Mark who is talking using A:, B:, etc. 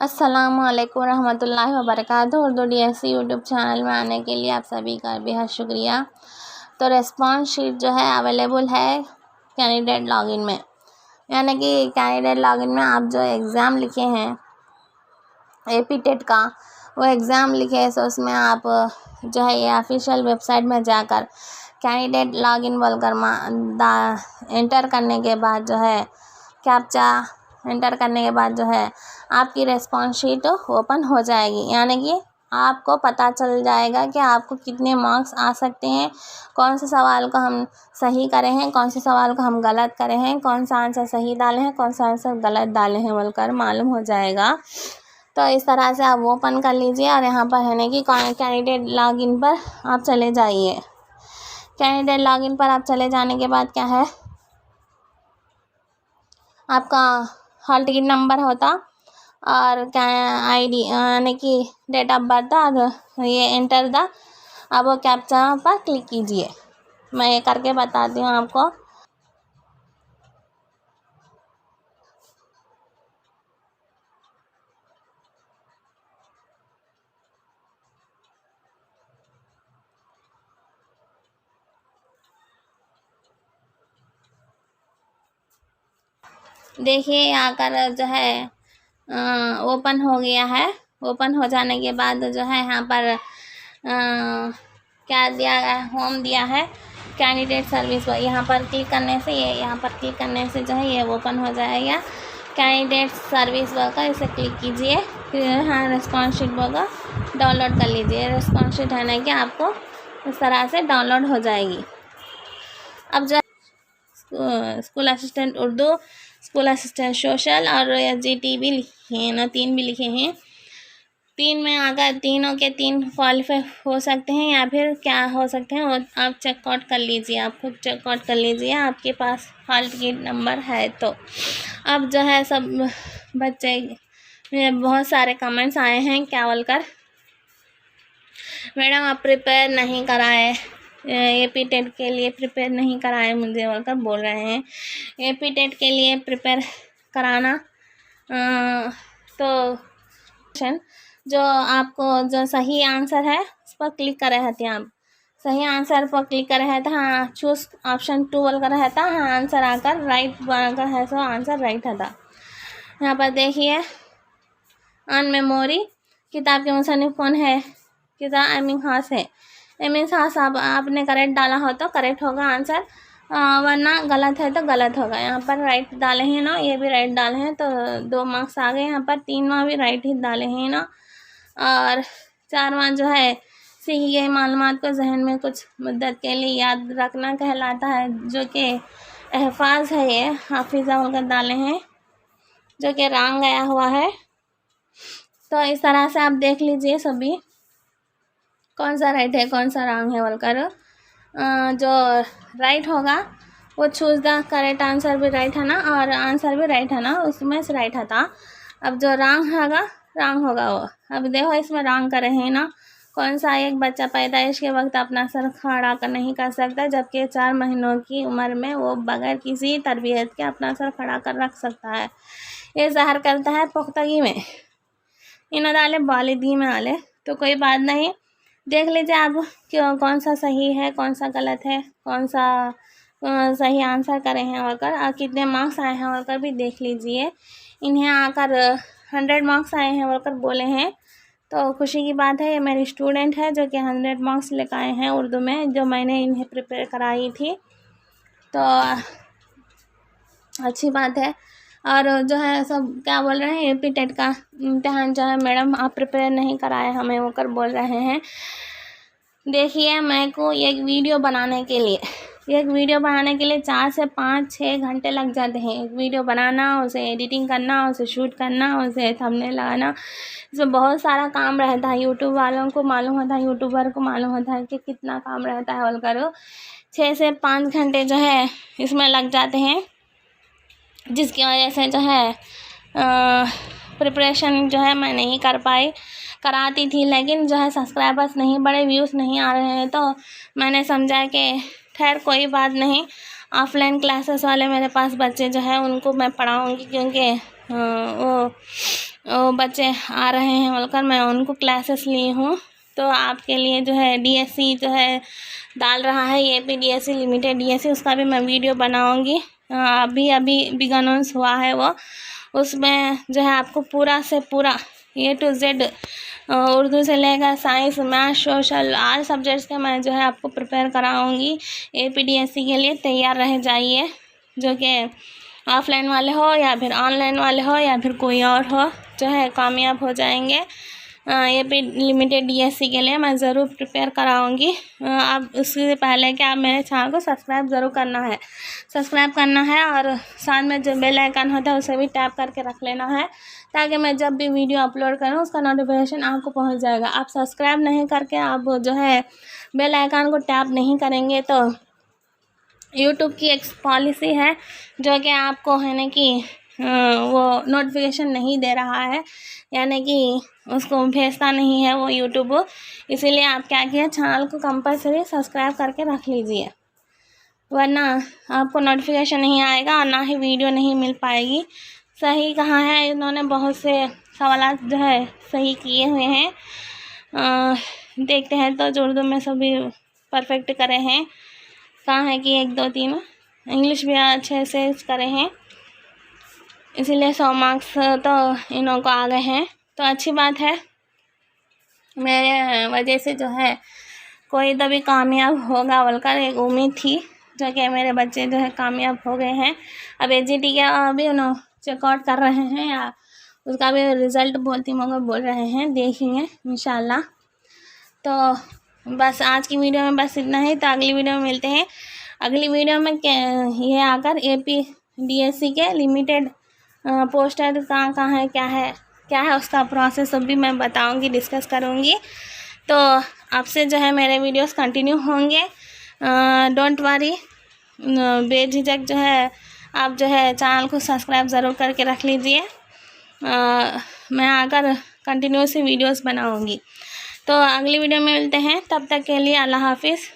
A: अस्सलामुअलैकुम रहमतुल्लाहि व बरकातुहू। उर्दू डीएससी यूट्यूब चैनल में आने के लिए आप सभी का बेहद शुक्रिया। तो रेस्पॉन्स शीट जो है अवेलेबल है कैंडिडेट लॉगिन में, यानी कि कैंडिडेट लॉगिन में आप जो एग्ज़ाम लिखे हैं एपी टेट का, वो एग्ज़ाम लिखे हैं, तो उसमें आप जो है ये ऑफिशियल वेबसाइट में जाकर कैंडिडेट लॉगिन बोलकर एंटर करने के बाद जो है कैप्चा एंटर करने के बाद जो है आपकी रेस्पॉन्स शीट ओपन हो जाएगी। यानी कि आपको पता चल जाएगा कि आपको कितने मार्क्स आ सकते हैं, कौन से सवाल को हम सही करे हैं, कौन से सवाल को हम गलत करे हैं, कौन सा आंसर सही डाले हैं, कौन सा आंसर गलत डाले हैं बोलकर मालूम हो जाएगा। तो इस तरह से आप ओपन कर लीजिए और यहाँ पर है ना कि कैंडिडेट लॉगिन पर आप चले जाइए। कैंडिडेट लॉगिन पर आप चले जाने के बाद क्या है, आपका हॉल टिकट नंबर होता और क्या आईडी यानी कि डेट ऑफ बर्थ और ये एंटर द, अब वो कैप्चा पर क्लिक कीजिए। मैं ये करके बताती हूँ आपको। देखिए आकर जो है ओपन हो गया है। ओपन हो जाने के बाद जो है यहाँ पर क्या दिया गया, होम दिया है कैंडिडेट सर्विस पर। यहाँ पर क्लिक करने से यहाँ पर क्लिक करने से जो है ये ओपन हो जाएगा कैंडिडेट सर्विस का। इसे क्लिक कीजिए, फिर हाँ रेस्पॉन्स शीट का डाउनलोड कर लीजिए। रेस्पॉन्स शीट है ना कि आपको इस तरह से डाउनलोड हो जाएगी। अब जो school assistant Urdu, school assistant social और जीटी भी लिखे हैं ना, 3 भी लिखे हैं। 3 में अगर तीनों के 3 क्वालिफाई हो सकते हैं या फिर क्या हो सकते हैं वो आप चेकआउट कर लीजिए, आप खुद चेकआउट कर लीजिए आपके पास हॉल टिकट नंबर है तो। अब जो है सब बच्चे बहुत सारे कमेंट्स आए हैं क्या बोलकर, मैडम आप प्रिपेयर नहीं कराए, एपी टेट के लिए प्रिपेयर नहीं कराए मुझे बोलकर बोल रहे हैं। एपी टेट के लिए प्रिपेयर कराना तो जो आपको जो सही आंसर है उस पर क्लिक कर रहे थे आप, सही आंसर पर क्लिक कर रहे थे, हाँ चूज़ ऑप्शन 2 बोल कर रहा था, हाँ आंसर आकर राइट बनकर है, सो आंसर राइट था। यहाँ पर देखिए ऑन मेमोरी किताब के मुसन्निफ कौन है, किताब एमिन खास है। एमिन खास आपने करेक्ट डाला हो तो करेक्ट होगा आंसर, वरना गलत है तो गलत होगा। यहाँ पर राइट डाले हैं ना, ये भी राइट डाले हैं तो 2 मार्क्स आ गए। यहाँ पर 3वां भी राइट ही डाले हैं ना, और 4वां जो है सीखी गई मालूमात को जहन में कुछ मुद्दत के लिए याद रखना कहलाता है, जो कि अहफाज है, ये हाफिज़ा होकर डाले हैं जो कि रंग गया हुआ है। तो इस तरह से आप देख लीजिए सभी कौन सा राइट है कौन सा रॉन्ग है बोलकर। जो राइट होगा वो चूज़ द करेक्ट आंसर भी राइट है ना, और आंसर भी राइट है ना, उसमें से राइट था। अब जो रॉन्ग होगा वो, अब देखो इसमें रॉन्ग कर रहे हैं ना, कौन सा एक बच्चा पैदाइश के वक्त अपना सर खड़ा कर नहीं कर सकता, जबकि 4 महीनों की उम्र में वो बगैर किसी तरबियत के अपना सर खड़ा कर रख सकता है। ये ज़ाहिर करता है पुख्तगी में इन डाले बालिदी में आले। तो कोई बात नहीं, देख लीजिए आप क्यों कौन सा सही है कौन सा गलत है, कौन सा सही आंसर करे हैं और कितने मार्क्स आए हैं और भी देख लीजिए। इन्हें आकर 100 मार्क्स आए हैं और बोले हैं, तो खुशी की बात है। ये मेरी स्टूडेंट है जो कि 100 मार्क्स लेकर आए हैं उर्दू में, जो मैंने इन्हें प्रिपेयर कराई थी, तो अच्छी बात है। और जो है सब क्या बोल रहे हैं, एपी टेट का इम्तिहान जो है मैडम आप प्रिपेयर नहीं कराए हमें होकर बोल रहे हैं। देखिए मेरे को एक वीडियो बनाने के लिए 4 से 5-6 घंटे लग जाते हैं। एक वीडियो बनाना, उसे एडिटिंग करना, उसे शूट करना, उसे थंबनेल लगाना, इसमें बहुत सारा काम रहता है। यूट्यूब वालों को मालूम होता है, यूट्यूबर को मालूम होता है कि कितना काम रहता है बोलकर। 6 से 5 घंटे जो है इसमें लग जाते हैं, जिसकी वजह से जो है प्रिपरेशन जो है मैं नहीं कर पाई। कराती थी लेकिन जो है सब्सक्राइबर्स नहीं बढ़े, व्यूज़ नहीं आ रहे हैं, तो मैंने समझा कि खैर कोई बात नहीं, ऑफलाइन क्लासेस वाले मेरे पास बच्चे जो है उनको मैं पढ़ाऊँगी, क्योंकि वो बच्चे आ रहे हैं बोलकर मैं उनको क्लासेस ली हूँ। तो आपके लिए जो है डीएससी जो है डाल रहा है AP DSC लिमिटेड DSC, उसका भी मैं वीडियो बनाऊँगी। अभी बिग अनाउंस हुआ है वो, उसमें जो है आपको पूरा से पूरा A to Z उर्दू से लेकर science, math, social all subjects के मैं जो है आपको प्रिपेयर कराऊँगी। AP DSC के लिए तैयार रह जाइए, जो कि ऑफलाइन वाले हो या फिर ऑनलाइन वाले हो या फिर कोई और हो, जो है कामयाब हो जाएंगे। AP लिमिटेड DSC के लिए मैं ज़रूर प्रिपेयर कराऊंगी। अब उससे पहले कि आप मेरे चैनल को सब्सक्राइब ज़रूर करना है और साथ में जो बेल आइकन होता है उसे भी टैप करके रख लेना है, ताकि मैं जब भी वीडियो अपलोड करूँ उसका नोटिफिकेशन आपको पहुंच जाएगा। आप सब्सक्राइब नहीं करके आप जो है बेल आइकन को टैप नहीं करेंगे तो यूट्यूब की एक पॉलिसी है जो कि आपको है ना कि वो नोटिफिकेशन नहीं दे रहा है, यानी कि उसको भेजता नहीं है वो यूट्यूब। इसीलिए आप क्या किया, चैनल को कंपलसरी सब्सक्राइब करके रख लीजिए, वरना आपको नोटिफिकेशन नहीं आएगा और ना ही वीडियो नहीं मिल पाएगी। सही कहा है इन्होंने, बहुत से सवाल जो है सही किए हुए हैं। देखते हैं तो जो उर्दू में सभी परफेक्ट करे हैं, कहाँ है कि 1 2 3 इंग्लिश भी अच्छे से करे हैं, इसीलिए 100 मार्क्स तो इन्हों को आ गए हैं। तो अच्छी बात है, मेरे वजह से जो है कोई तो भी कामयाब होगा बोलकर एक उम्मीद थी, जो कि मेरे बच्चे जो है कामयाब हो गए हैं। अब AGT का अभी उन्होंने चेकआउट कर रहे हैं या उसका भी रिज़ल्ट बोल रहे हैं, देखेंगे इंशाल्लाह। तो बस आज की वीडियो में बस इतना ही, तो अगली वीडियो में मिलते हैं। अगली वीडियो में ये आकर AP DSC के लिमिटेड पोस्टर कहाँ है क्या है उसका प्रोसेस सब भी मैं बताऊंगी, डिस्कस करूंगी। तो आपसे जो है मेरे वीडियोस कंटिन्यू होंगे, डोंट वरी, बेझिझक जो है आप जो है चैनल को सब्सक्राइब ज़रूर करके रख लीजिए। मैं आकर कंटिन्यूसली वीडियोस बनाऊंगी। तो अगली वीडियो में मिलते हैं, तब तक के लिए अल्लाह हाफिज़।